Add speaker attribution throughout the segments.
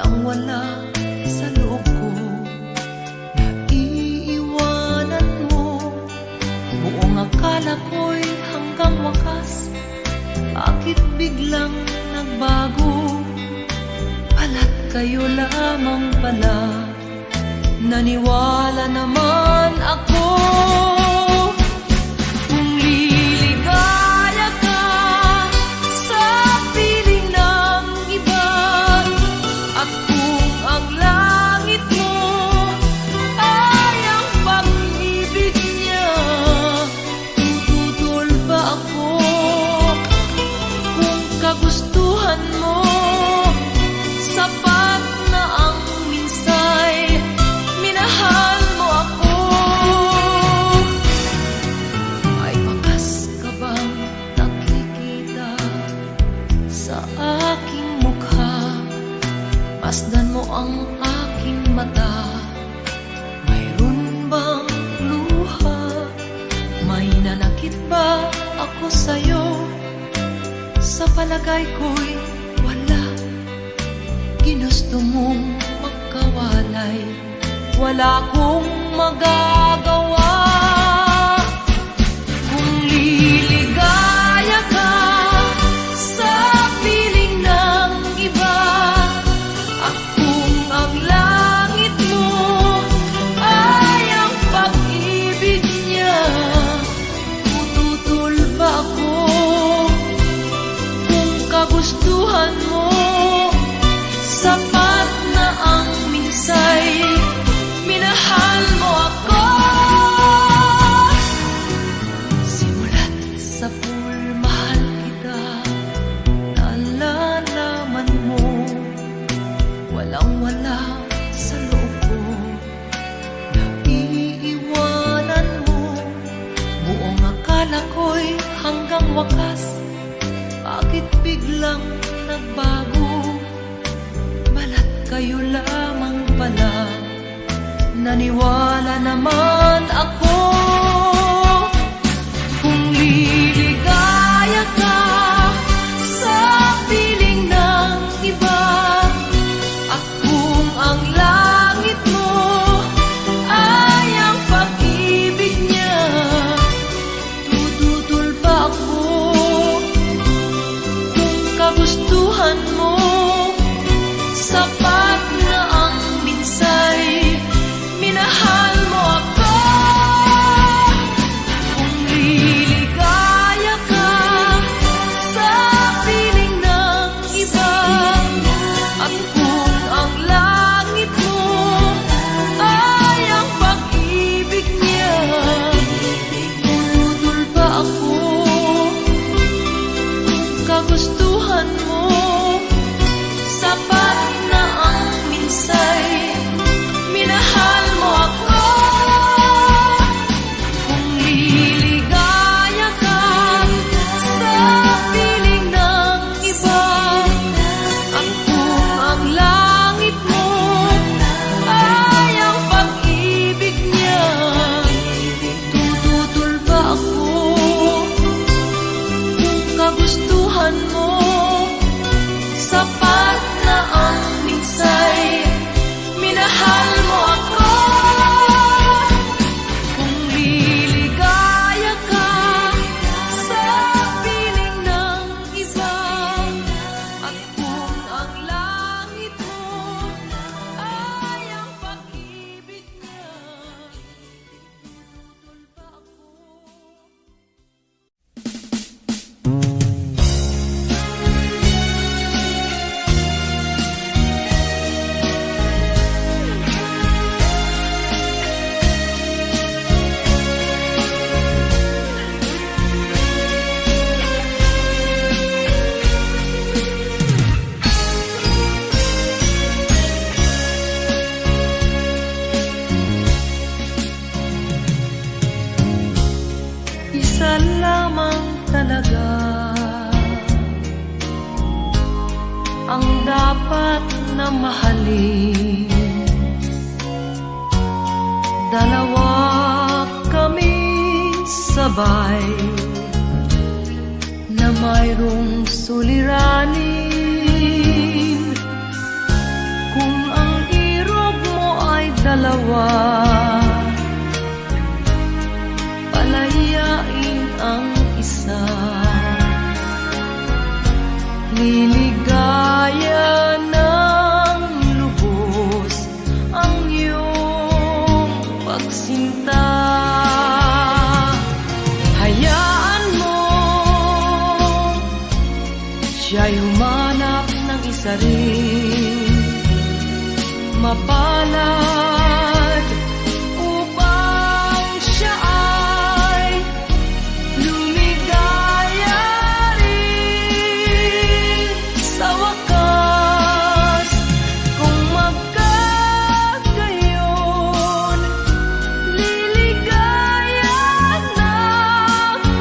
Speaker 1: walang-wala sa loob ko. Naiiwanan mo, buong akala ko'y hanggang wakas. Bakit biglang nagbago? Pala't kayo lamang pala. Naniwala naman ako. Kung liligaya ka sa piling ng iba, at kung ang langit mo ay ang pag-ibig niya, tututol ba ako? Kung kagustuhan mo, sapat na ang minsay, minahal mo ako. May bakas ka bang nakikita sa aking mukha? Masdan mo ang aking mata. Mayroon bang luha? May nanakit ba ako sa'yo? Sa palagay ko'y wala. Ginusto mong magkawalay, wala akong magagawa. Kung liligaya ka sa piling ng iba, at kung ang langit mo ay ang pag-ibig niya, tututol ba ako? Kung kagustuhan mo, sapat na ang minsay, minahal mo ako. Simulat sa pool, mahal kita. Nalalaman mo, walang-wala sa loob ko. Naiiwanan mo, buong akala ko'y hanggang wakas. Bakit biglang nagbago? Balat kayo lamang pala. Naniwala naman ako. Kung liligaya ka sa piling ng iba, at kung ang langit mo ay ang pag-ibig niya, tututol ba ako? Kung kagustuhan mo, sapat na ang minsay, minahal mo ako. Kung liligaya ka sa piling ng iba, at kung ang langit mo ay ang pag-ibig niya, tututol ba ako? Kung kagustuhan mo, sapat na ang minsay, minahal mo ako. Kung liligaya ka sa piling ng iba, at kung ang langit mo ay ang pag-ibig niya, tututol ba ako? Kung kagustuhan mo, sapat na ang minsay, minahal mo ako. Kung liligaya ka sa piling ng iba, at kung ang langit mo ay ang pag-ibig niya, tututol ba ako? Isa lamang talaga ang dapat na mahalin. Dalawa kami sabay na mayroong suliranin. palayain ang isa. Liligaya ng lubos ang iyong pagsinta. Hayaan mo siya'y humanap ng isa rin mapalad upang siya ay lumigaya rin sa wakas. Kung magkagayon, liligaya na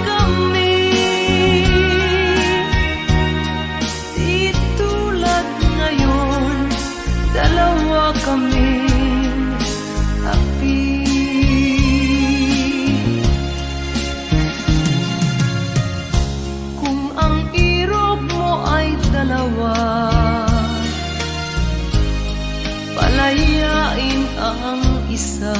Speaker 1: kami. Di tulad ngayon, dalawa kaming api. Kung ang irog mo ay dalawa, palayain ang isa.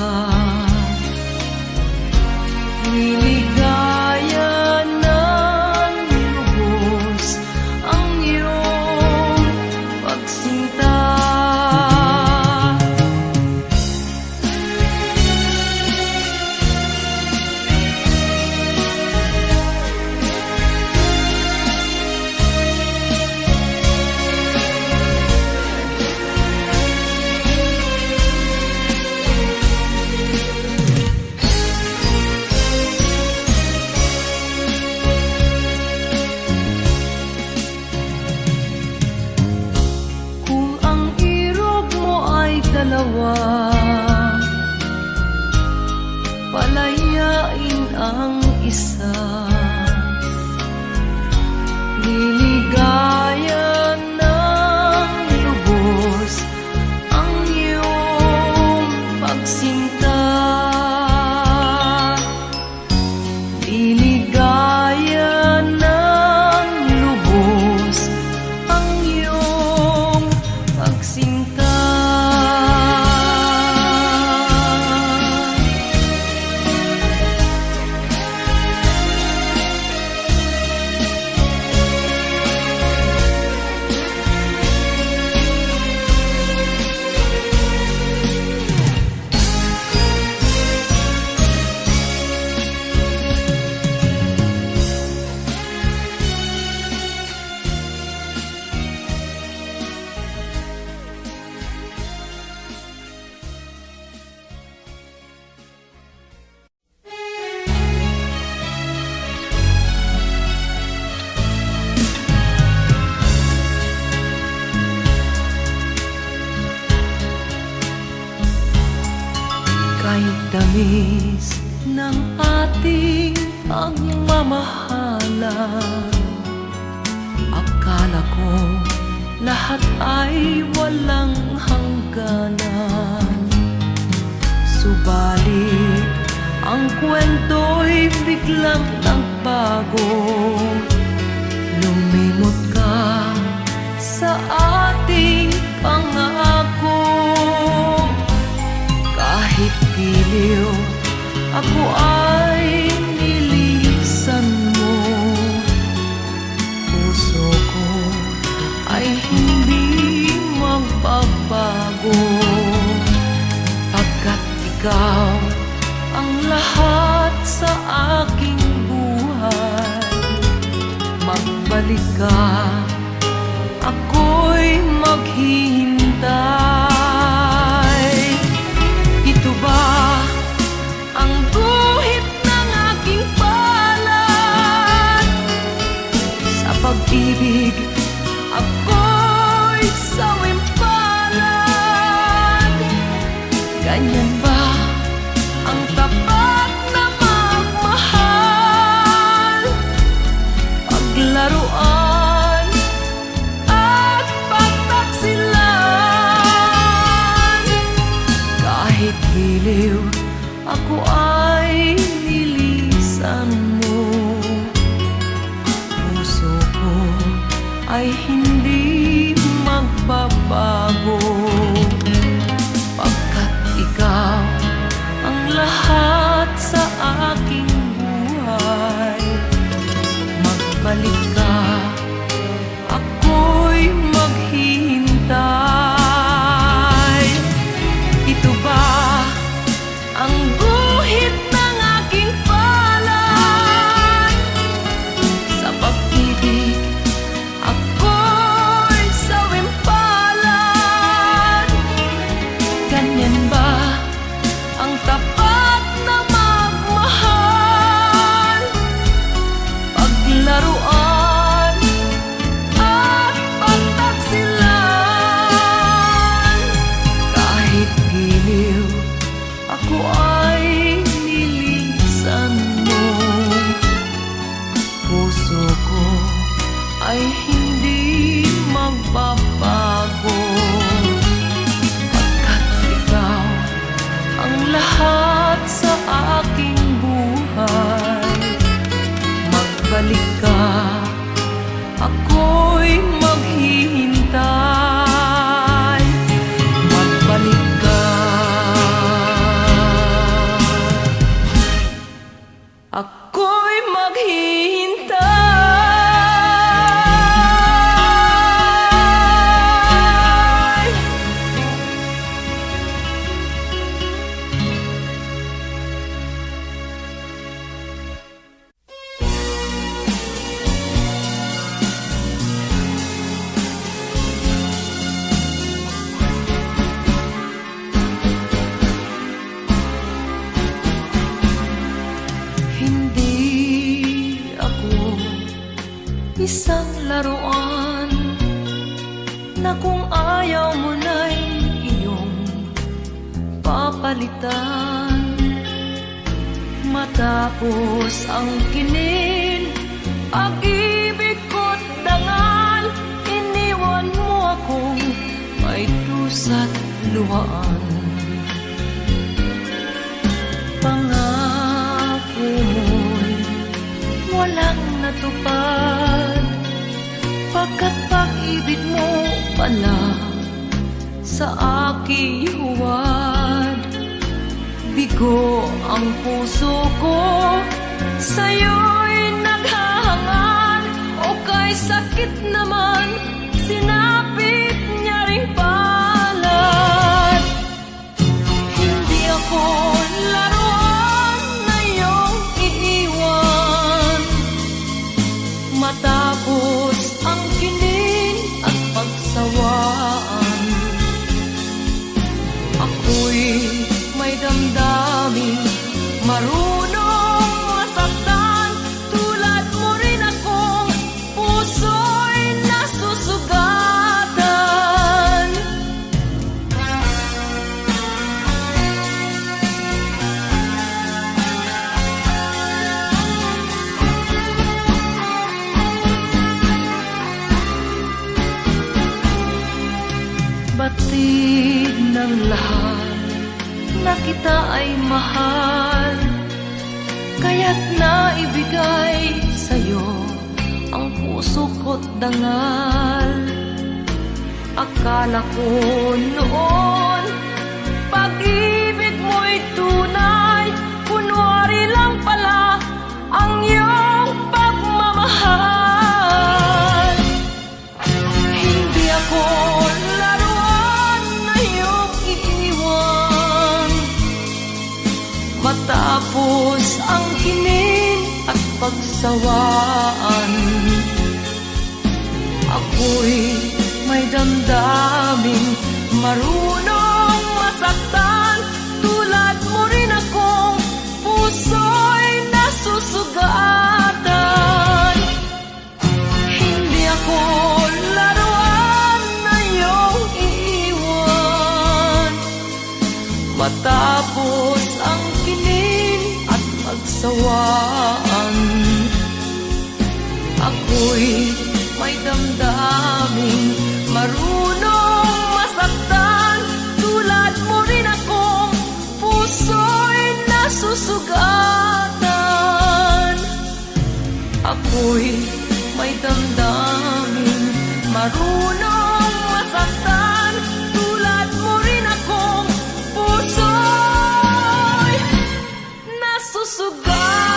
Speaker 1: Liligaya ng lubos ang iyong pagsinta. Kung ang irog mo ay dalawa, palayain ang isa. Liligaya ng lubos ang iyong pagsinta. Liligaya ng lubos ang iyong pagsinta. Kahit tamis ng ating pagmamahalan, akala ko lahat ay walang hangganan. Subalit ang kwento'y biglang nagbago. Lumimot ka sa ating pangako. Kahit giliw, ako ay nilisan mo. Puso ko ay hindi magbabago, pagkat ikaw ang lahat sa aking buhay. Magbalik ka, ako'y maghihintay. Ito ba ang guhit ng aking palad? Sa pag-ibig, ako'y sawimpalad. Ganyan ba ang tapat na magmahal? Paglaruan at pagtaksilan. Kahit giliw, ako ay nilisan mo. Puso ko ay hindi magbabago, pagkat ikaw palitan. Matapos ang kinin, pag-ibig ko't dangal, iniwan mo akong may dusa't luhaan. Pangako mo'y walang natupad, pagkat pag-ibig mo pala sa aking huwad. Bigo ang puso ko, sa'yo'y naghahangad, o kay sakit naman, sinapit niya ring palad. Hindi ako laruan na iyong iiwan, matapos ang kining at pagsawaan. Ako'y may damdaming marunong masaktan, tulad mo rin akong puso'y nasusugatan. Batid ng lahat na kita ay mahal, kaya't naibigay sa'yo ang puso ko't dangal. Akala ko noon, pag-ibig mo'y tunay, kunwari lang pala ang iyong pagmamahal. Hindi ako laruan na iyong iiwan, matapos ang kinin at pagsawaan. Ako'y may damdaming marunong masaktan, tulad mo rin akong puso'y nasusugatan. Hindi ako laruan na iyong iiwan, matapos ang kinin at pagsawaan. Ako'y may damdaming marunong masaktan, tulad mo rin akong puso'y nasusugatan. Ako'y may damdaming marunong masaktan, tulad mo rin akong puso'y nasusugatan.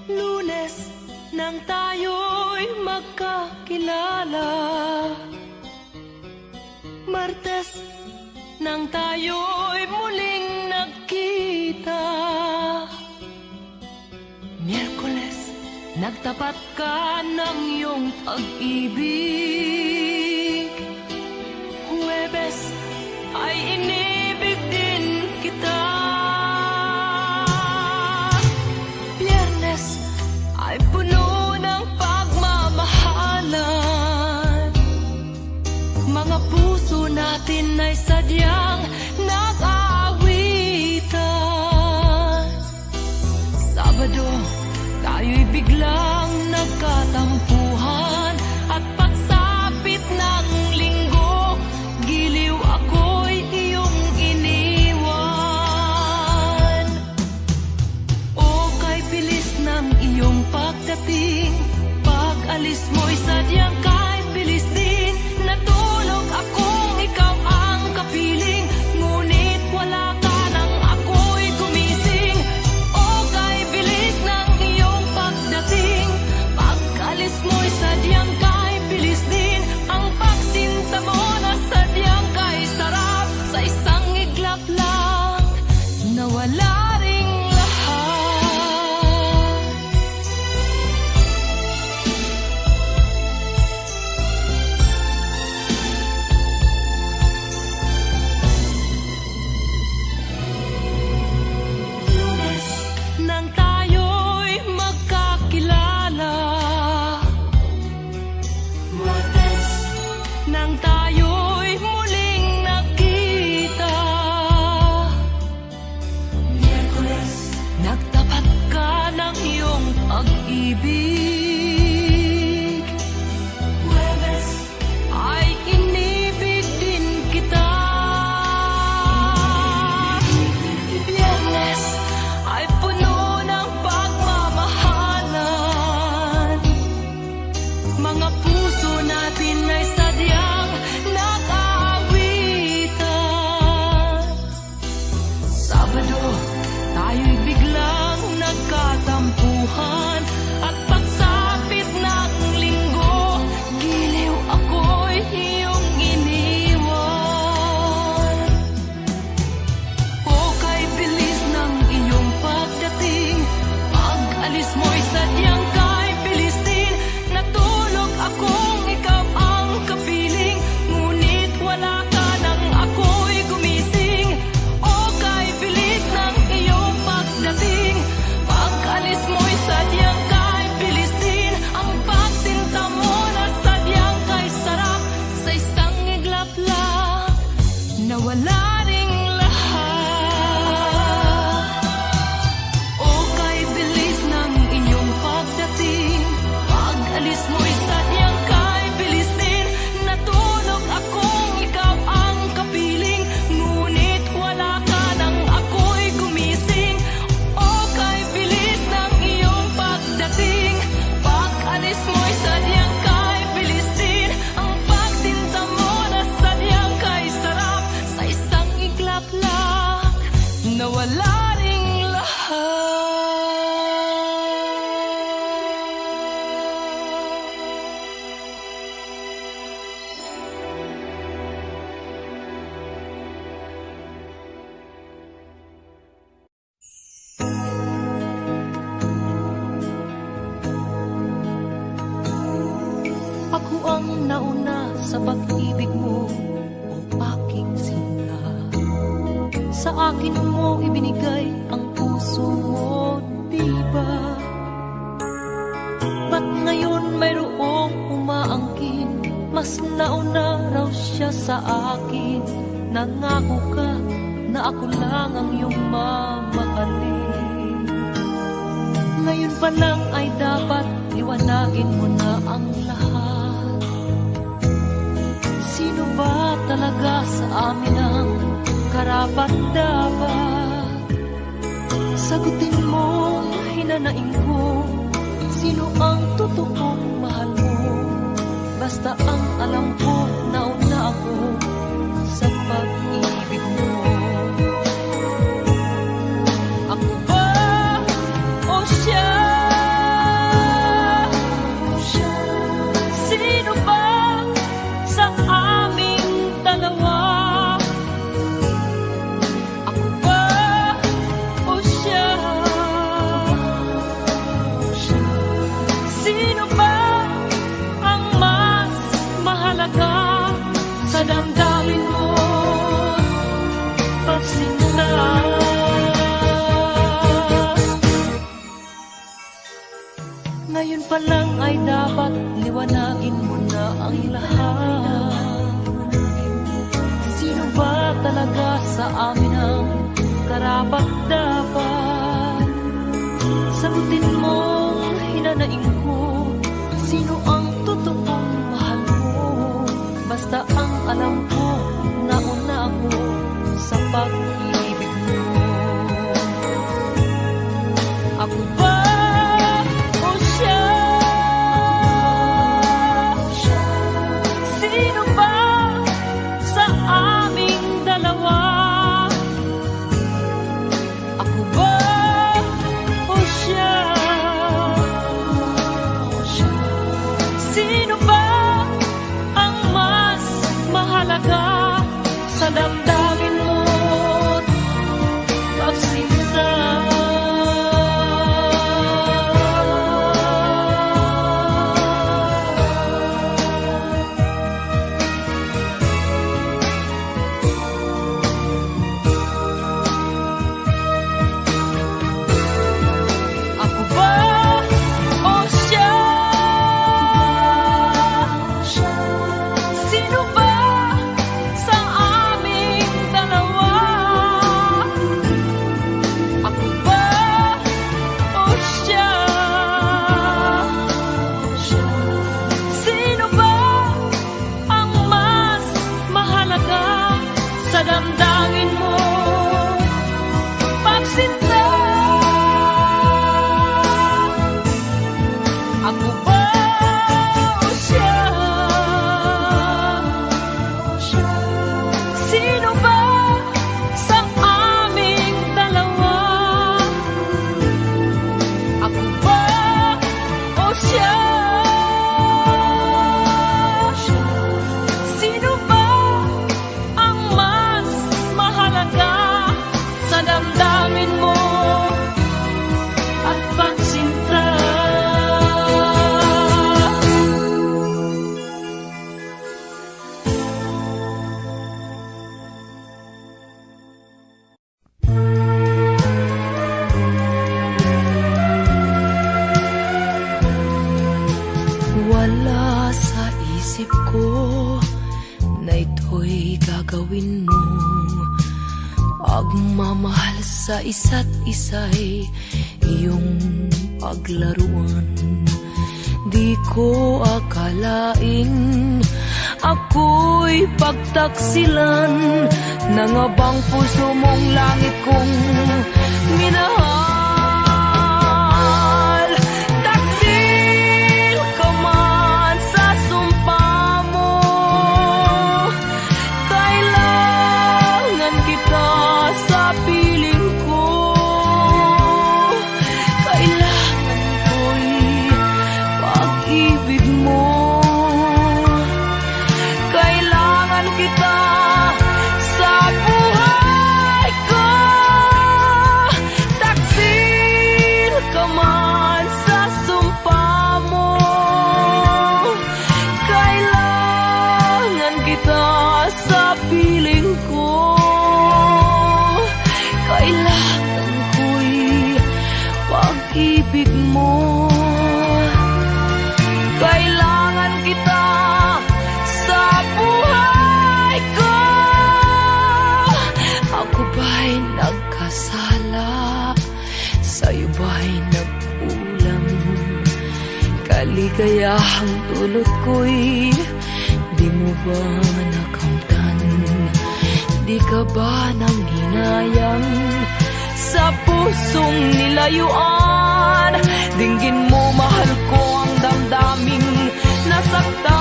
Speaker 1: Lunes nang tayo'y magkakilala, Martes nang tayo'y muling nagkita, Miyerkules nagtapat ka ng iyong pag-ibig, Huwebes ay inibig din kita, Biyernes ay puno ng pagmamahalan, mga puso natin ay sadyang nag-aawitan. Sabado, tayo'y biglang nagkatampuhan, at pagsapit ng linggo, giliw ako'y iyong iniwan. O kay bilis ng iyong pagdating, pag-alis mo'y sadyang kay bilis din. Natulog akong ikaw ang kapiling, ngunit wala ka nang ako'y gumising. O kay bilis ng iyong pagdating, pag-alis nang tayo'y muling nakita. Miyerkules, nagtapat ka ng iyong pag-ibig. Huwebes, ay inibig din kita. Biyernes, ay puno ng pagmamahalan. Mga puso natin ay sadyang nag-aawitan. Sabado, tayo'y biglang nagkatampuhan. At pagsapit ng linggo, giliw ako'y iyong iniwan. O kay bilis ng iyong pagdating, pag-alis mo'y sadyang kay bilis din. Natulog akong ikaw ang kapiling, ngunit wala ka nang ako'y gumising. O kay bilis ng iyong pagdating, pag-alis mo'y sadyang kay bilis din. Ang pagsinta mo na sadyang kay sarap, sa isang iglap lang, nawala ring lahat. O kay bilis ng iyong pagdating, pag-alis mo'y sadyang kay bilis din. Natulog akong ikaw ang kapiling, ngunit wala ka nang ako'y gumising. O kay bilis ng iyong pagdating, pag-alis mo'y sadyang kay bilis din. Ang pagsinta mo na sadyang kay sarap, sa isang iglap lang, nawala ring lahat. Ako ang nauna sa pag-ibig mo, o aking sinta. Sa akin mo ibinigay ang puso mo, diba? Ba't ngayon mayroong umaangkin? Mas nauna raw siya sa akin. Nangako ka na ako lang ang iyong mamahalin. Ngayon pa lang ay dapat liwanagin mo na ang lahat. Sino ba talaga sa amin ang karapat-dapat? Sagutin mo, hinanaing ko, sino ang totoong mahal mo? Basta ang alam ko, nauna ako sa pag-ibig mo. Ako ba o siya? Sino ba sa aming dalawa? Ako ba o siya? Sino ba ang mas mahalaga sa damdamin mo? Pagsinta. Ngayon pa lang ay dapat liwanagin mo na ang lahat. Sino ba talaga sa amin ang karapat-dapat? Sagutin mo, hinanaing ko, sino ang totoong mahal mo? Basta ang alam ko, nauna ako sa pag-ibig mo. Ako ba o siya? Sino ba sa aming dalawa? Ako ba o siya? Sino ba ang mas mahalaga sa damdamin mo? na ito'y gagawin mo. Pagmamahal sa isa't isa'y iyong paglaruan. Di ko akalaing ako'y pagtaksilan ng abang puso mong langit kong minahal. Taksil ka man sa sumpa mo, kailangan kita sa piling ko. Kailangan ko'y pag-ibig mo. Kailangan kita sa buhay ko. Taksil ka man sa sumpa mo, kailangan kita sa piling ko. Kailangan ko'y pag-ibig mo. Kailangan kita sa buhay ko. Ako ba'y nagkasala? Sa'yo ba'y nagkulang? Kaligayahang dulot ko'y di mo ba nakamtan? Di ka ba nang hinayang sa pusong nilayuan? Dinggin mo, mahal ko, ang damdaming nasaktan.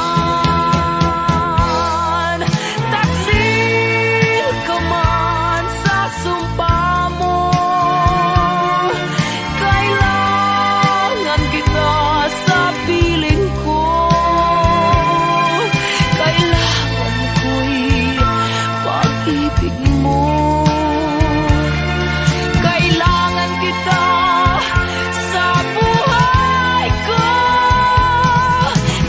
Speaker 1: Taksil ka man sa sumpa mo, kailangan kita sa piling ko. Kailangan ko'y pag-ibig mo. Kailangan kita sa buhay ko.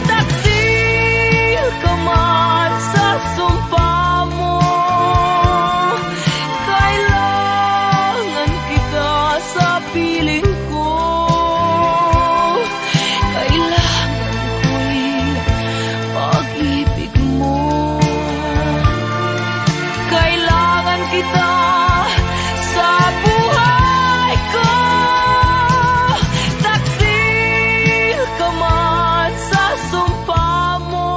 Speaker 1: Taksil ka man sa sumpa mo, kailangan kita sa piling ko. Kailangan ko'y pag-ibig mo. Kailangan kita sa buhay ko. Taksil ka man sa sumpa mo,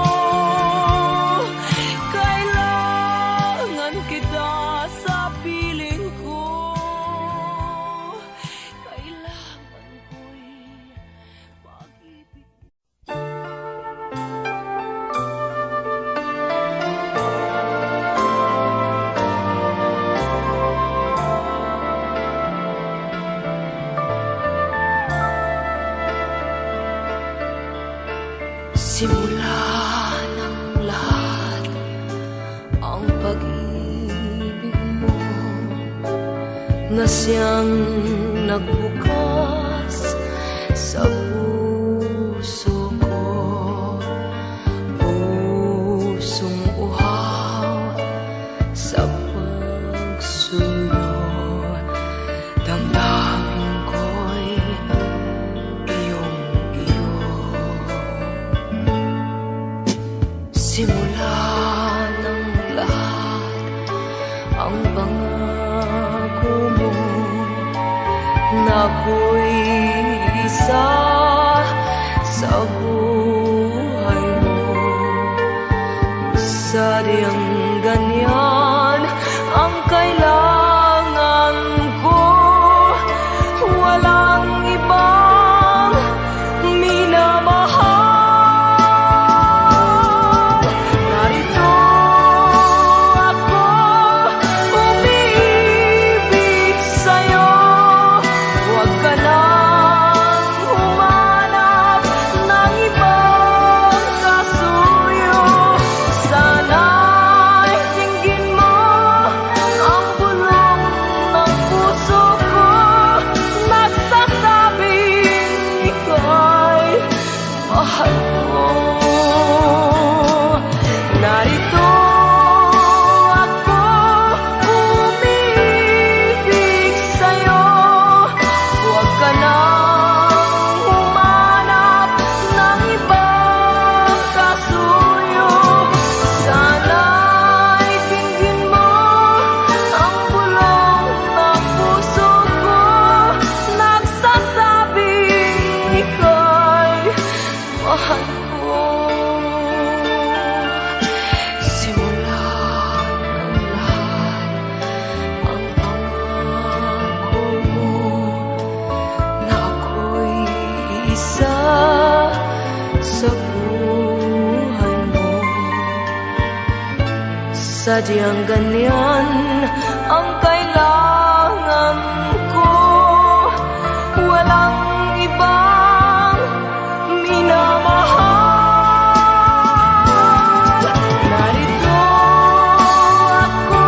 Speaker 1: kailangan kita sa piling ko. Kailangan ko'y pag-ibig. Simula ng lahat ang pag-ibig mo na siyang nagbukas sa puso ko. Pusong uhaw sa pagsuyo, damdamin ko'y iyong-iyo. Simula ng lahat ang pangako mo na ako'y isa sa buhay mo. Sadyang ganyan ang kailangan ko. Walang ibang minamahal. Narito ako, umiibig sa'yo. Huwag ka nang humanap ng ibang kasuyo. Sana'y tingin mo ang sadyang ganyan ang kailangan ko. Walang ibang minamahal. Narito ako,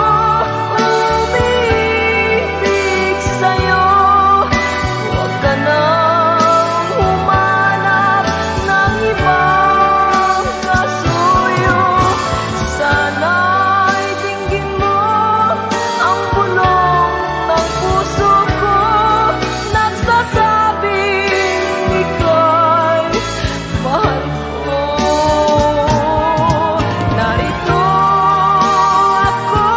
Speaker 1: umiibig sa'yo. Huwag ka nang humanap ng ibang kasuyo. Sana'y dinggin mo ang bulong ng puso ko, nagsasabing ika'y mahal ko. Narito ako,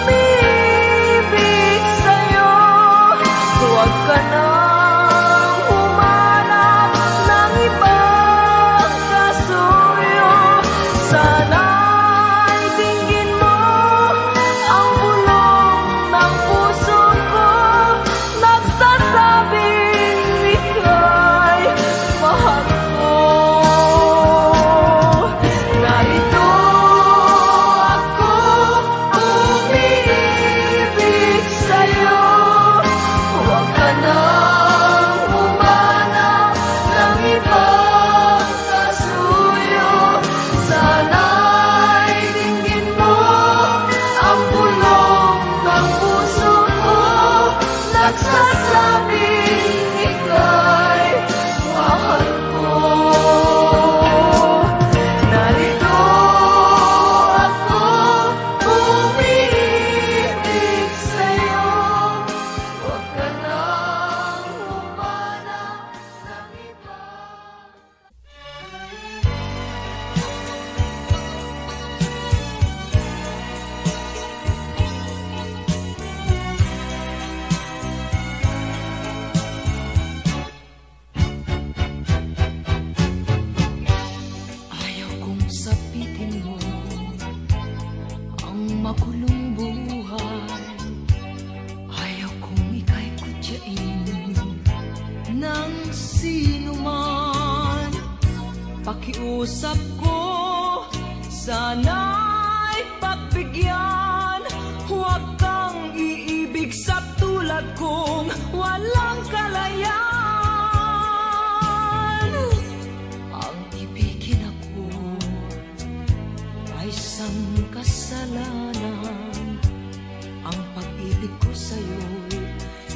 Speaker 1: umiibig sa'yo. Huwag ka nang humanap ng ibang kasuyo. Sana'y dinggin mo ang bulong ng puso ko, nagsasabing ika'y mahal ko. Narito ako, umiibig sa'yo. Huwag ka nang humanap ng ibang kasuyo. Sana'y dinggin mo ang bulong ng puso ko, nagsasabing ika'y mahal ko. Narito ako, umiibig sa'yo. Huwag ka nang humanap ng iba. Ayaw kong sapitin mo ang makulong buhay. Ayaw kong ika'y kutyain ng sino man. Pakiusap ko, sana'y pagbigyan. Huwag kang iibig sa tulad kong walang kalayaan. Ang ibigin ako ay isang kasalanan. Ang pag-ibig ko sa'yo'y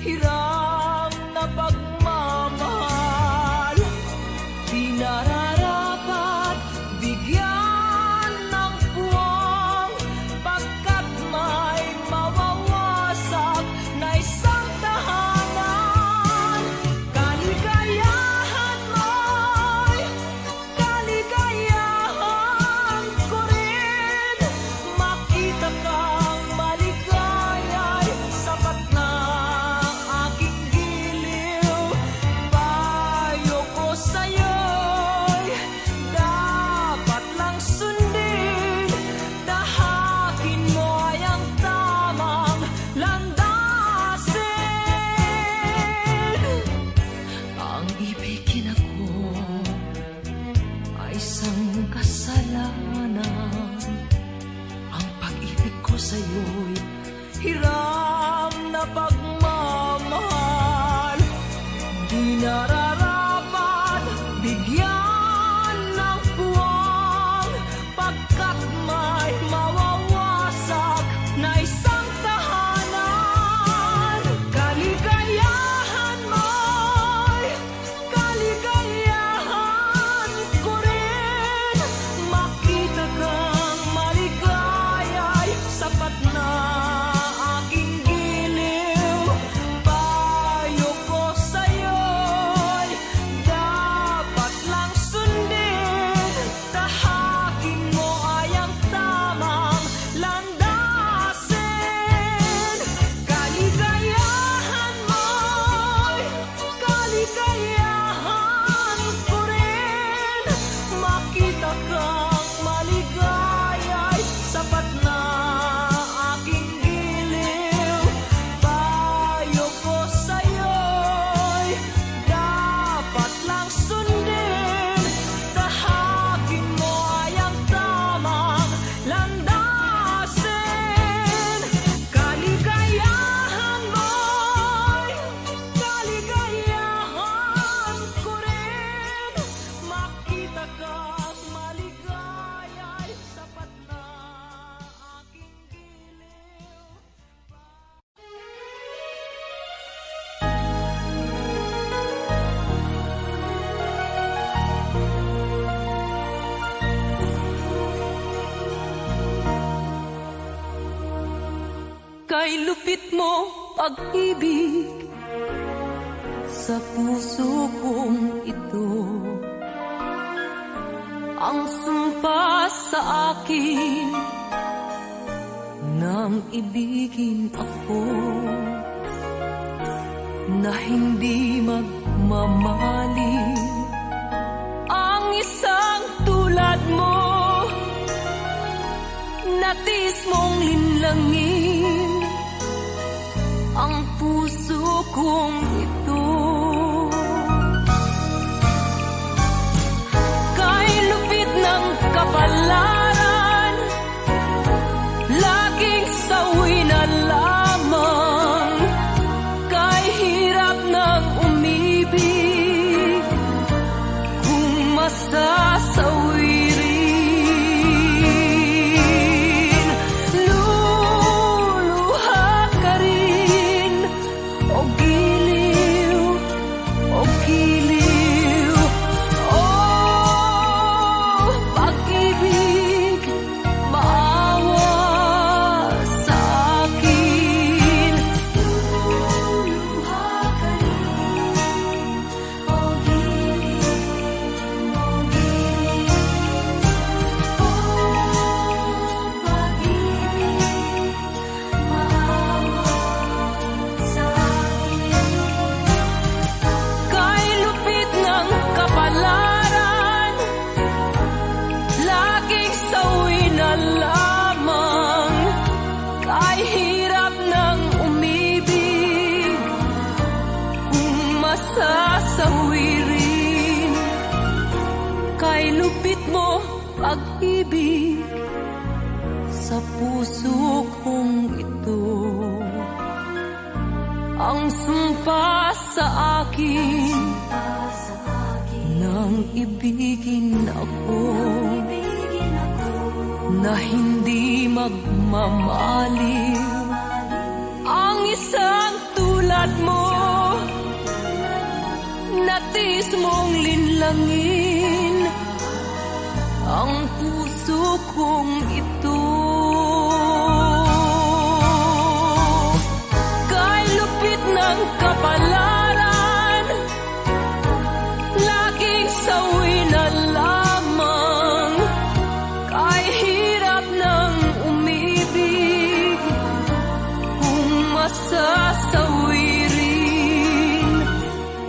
Speaker 1: hiram na pagmamahal. Di nararapat bigyan ng puwang, pagkat may mawawasak na isang tahanan. Kaligayahan mo'y kaligayahan ko rin. Makita kang maligaya'y sapat na aking giliw. Kay lupit mo pag-ibig sa puso kong ito. Ang sumpa sa akin nang ibigin ako, na hindi magmamaling ang isang tulad mo. Natis mong linlangin ang puso kong ito. Kay lupit ng kapalaran, laging sawi na lamang. Kay hirap ng umibig, kung masasawirin. Sasawirin, kay lupit mo pag-ibig sa puso kong ito. Ang sumpa sa akin nang ibigin ako, na hindi magmamaliw ang isang tulad mo. Natis mong linlangin ang puso kong ito. Kay lupit ng kapalaran, laging sawi na lamang. Kay hirap ng umibig, kung masasawirin.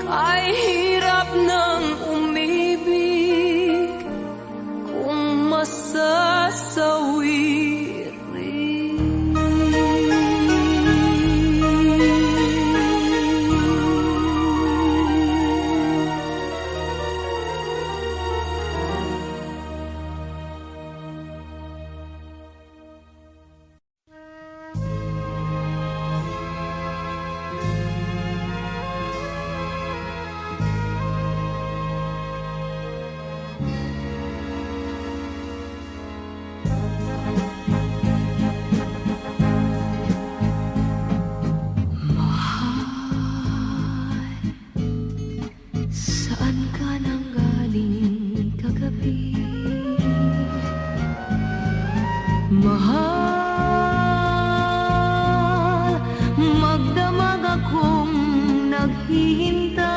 Speaker 1: Kay hirap ng umibig, kung masasawirin. Mahal, magdamag akong naghihintay.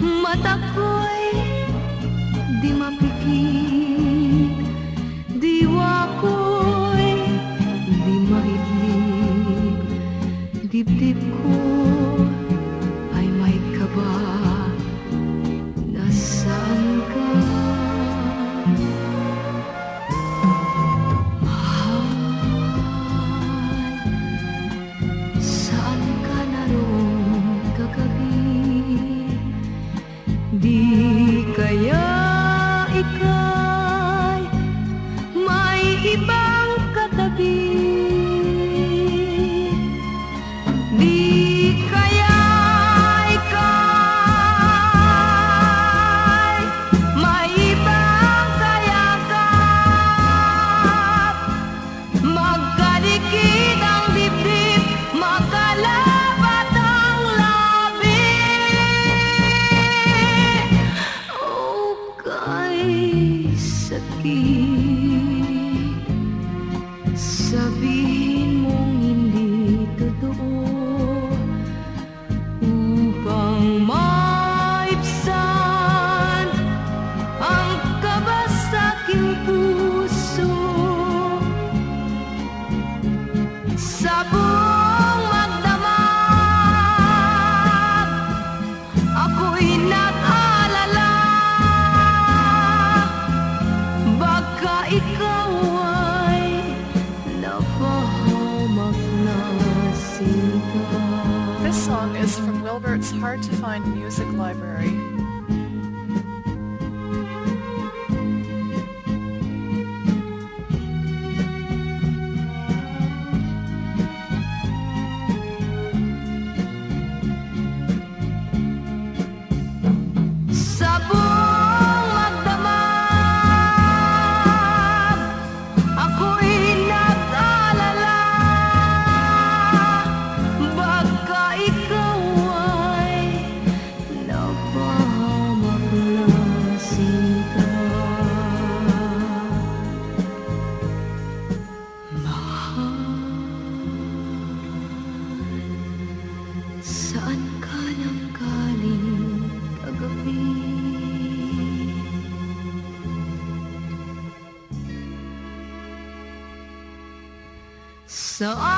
Speaker 1: Mata ko'y di mapikit, diwa ko'y di maidlip. Dibdib ko ay may kaba, nasaan ka? Saan ka naroon?
Speaker 2: Gilbert's hard to find music library.
Speaker 1: Sa buong magdamag, ako'y nag-alala. Baka ikaw ay napahamak na sinta. Mahal, saan ka nang galing kagabi? Sana'y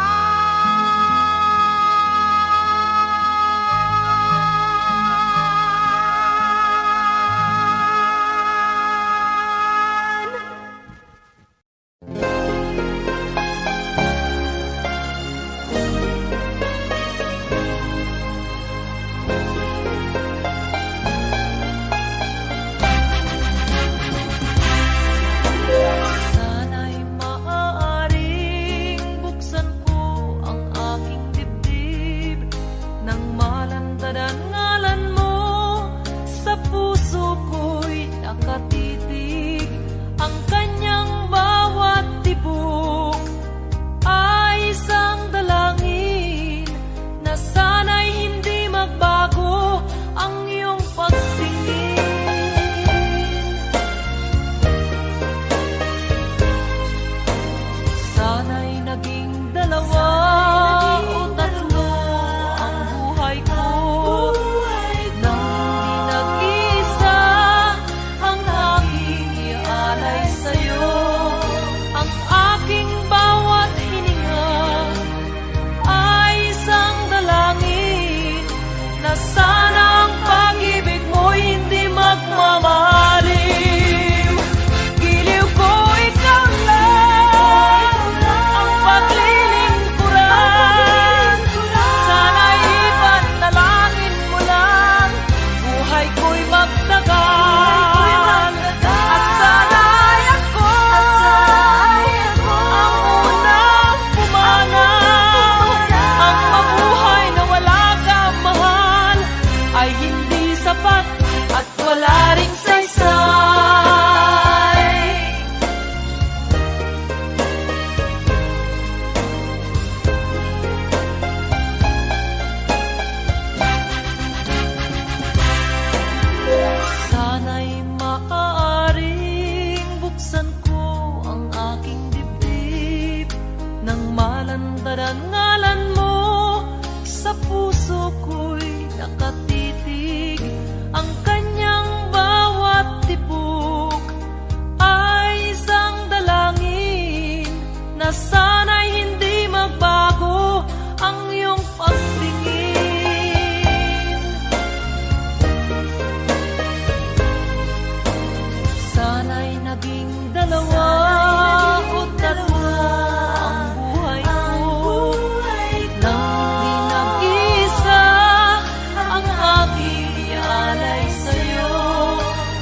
Speaker 1: maaaring buksan ko ang aking dibdib nang malantad ang ngalan mo. Sa puso ko'y nakatitig, ang kanyang bawat tibok ay isang dalangin na sana'y hindi magbago ang iyong pagtingin. Sana'y naging dalawa o tatlo ang buhay ko, nang nag-isa ang aking ialay sa'yo. Ang aking bawat hininga ay isang dalangin na sana ang pag-ibig mo'y hindi magmamaliw. Giliw ko ikaw lang, ang paglilingkuran. Sana'y ipanalangin mo lang, buhay ko'y magtagal. At sana'y ako ang unang pumanaw. Ang mabuhay na wala kang mahal ay hindi sapat at wala ring saysay. Sana'y maaaring buksan ko ang aking dibdib nang malantad ang ngalan mo. Sa puso ko'y nakatitig, ang kanyang bawat tibok ay isang dalangin na sana'y hindi magbago ang iyong pagtingin. Sana'y naging dalawa o tatlo ang buhay ko, nang nag-isa ang aking ialay sa'yo.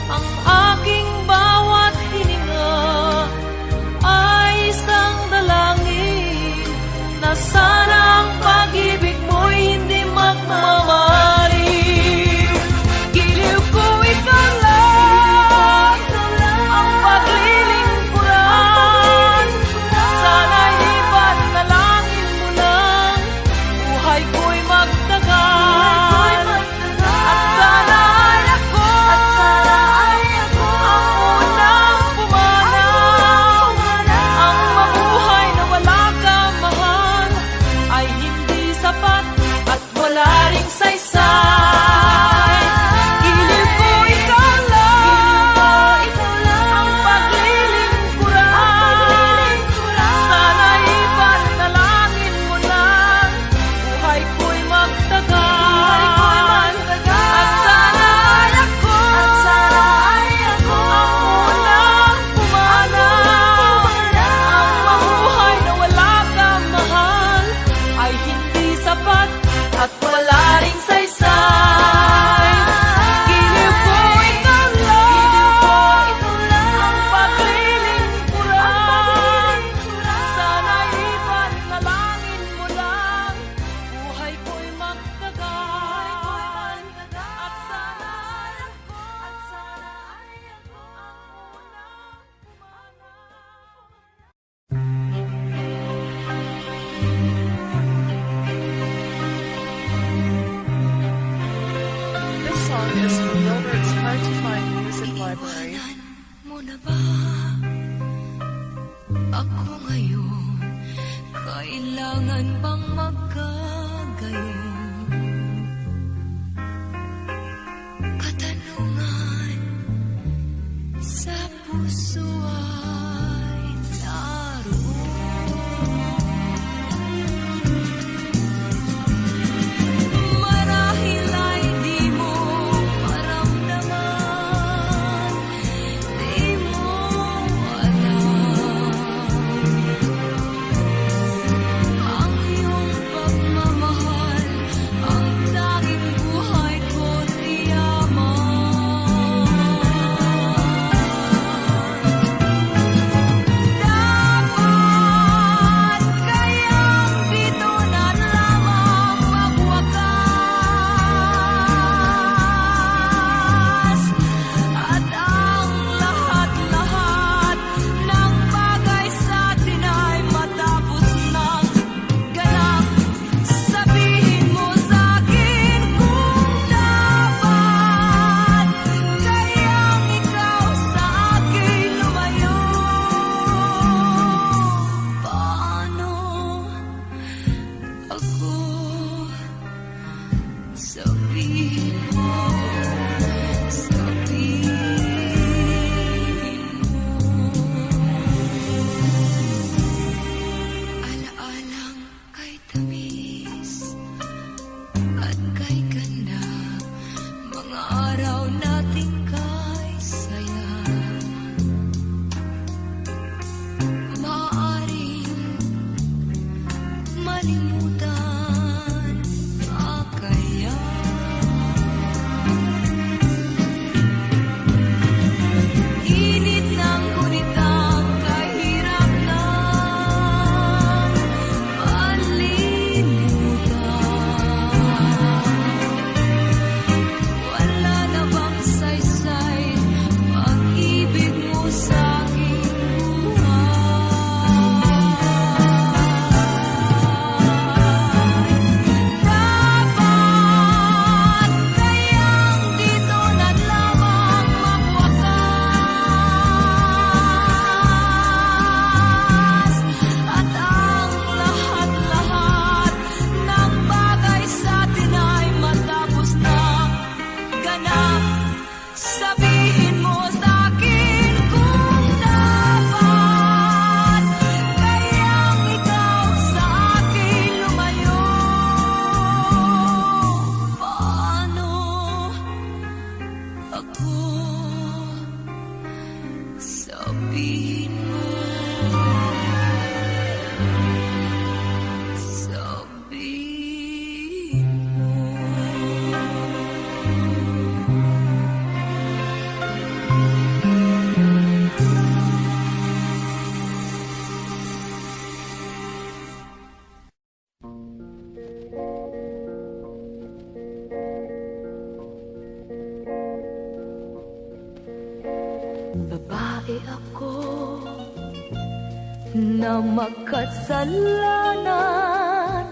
Speaker 1: Ang aking bawat hininga ay isang dalangin na sana ang pag-ibig mo'y hindi magmamaliw. Giliw ko ikaw lang, ang paglilingkuran. kailangan bang magkagayon? Katanungan sa puso ay naroon. Marahil ay di mo maramdaman, di mo alam ang iyong pagmamahal, ang tanging buhay ko't iyaman. Dapat kayang dito na lamang magwakas, at ang lahat-lahat ng bagay sa atin ay matapos ng ganap. Sabihin mo sa'kin kung dapat kayang ikaw sa akin lumayo. Paano ako sabihin mo, alaalang kay tamis at kay ganda, mga araw nating kay saya. Maaaring malimutan kaya. Init ng gunitang kahirap ng palimutan. Wala na bang saysay pag-ibig mo sa aking buhay? Dapat kayang dito na lamang magwakas, at ang lahat-lahat ng bagay sa atin ay matapos na ganap. Sabihin mo sa'kin kung dapat kayang ikaw sa akin lumayo. Paano ako sabihin mo, babae ako na makasalanan,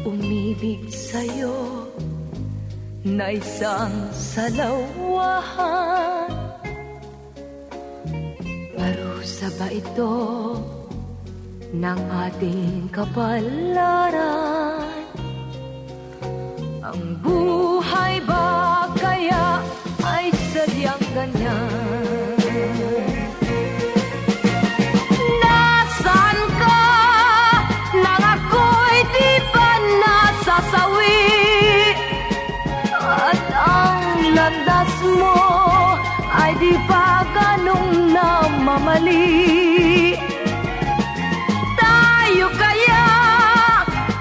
Speaker 1: umibig sa'yo na isang salawahan. Parusa ba ito ng ating kapalaran? Ang buhay ba kaya ay sadyang ganyan? Nasaan ka nang ako'y di ba nasasawi? At ang landas mo ay di ba ganong namamali? Tayo kaya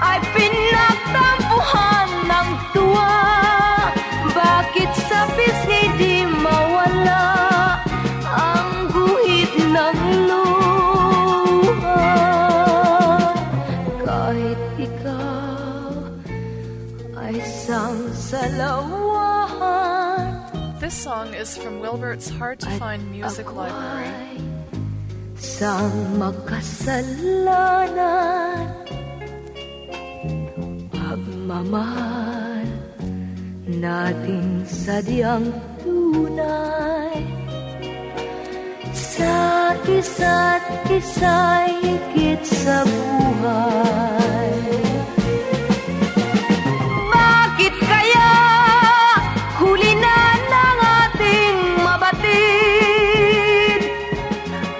Speaker 1: ay pinagtampuhan ng tuwa? Bakit sa pisngi di mawala ang guhit ng luha? Kahit ikaw ay isang salawahan,
Speaker 2: This song is from Wilbert's Hard to Find Music Library.
Speaker 1: Sang makasalanan, pagmamahal nating sadyang tunay. Sa isa't isa'y higit sa buhay. Bakit kaya huli na ng ating mabatid?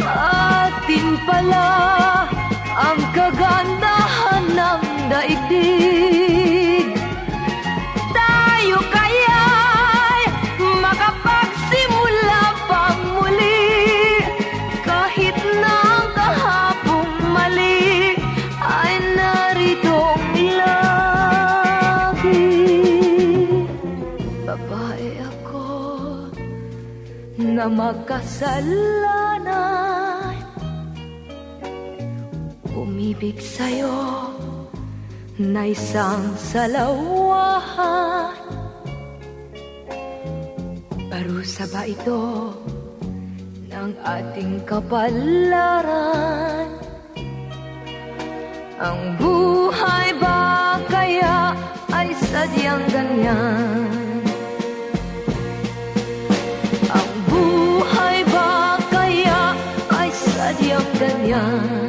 Speaker 1: Atin pala ang kagandahan ng daigdig. Tayo kaya'y makapagsimula pang muli, kahit na ang kahapong mali ay naritong lagi. Babae ako na magkasalanan, umibig sa'yo na isang salawahan. Parusa ba ito ng ating kapalaran? Ang buhay ba kaya ay sadyang ganyan? Ang buhay ba kaya ay sadyang ganyan?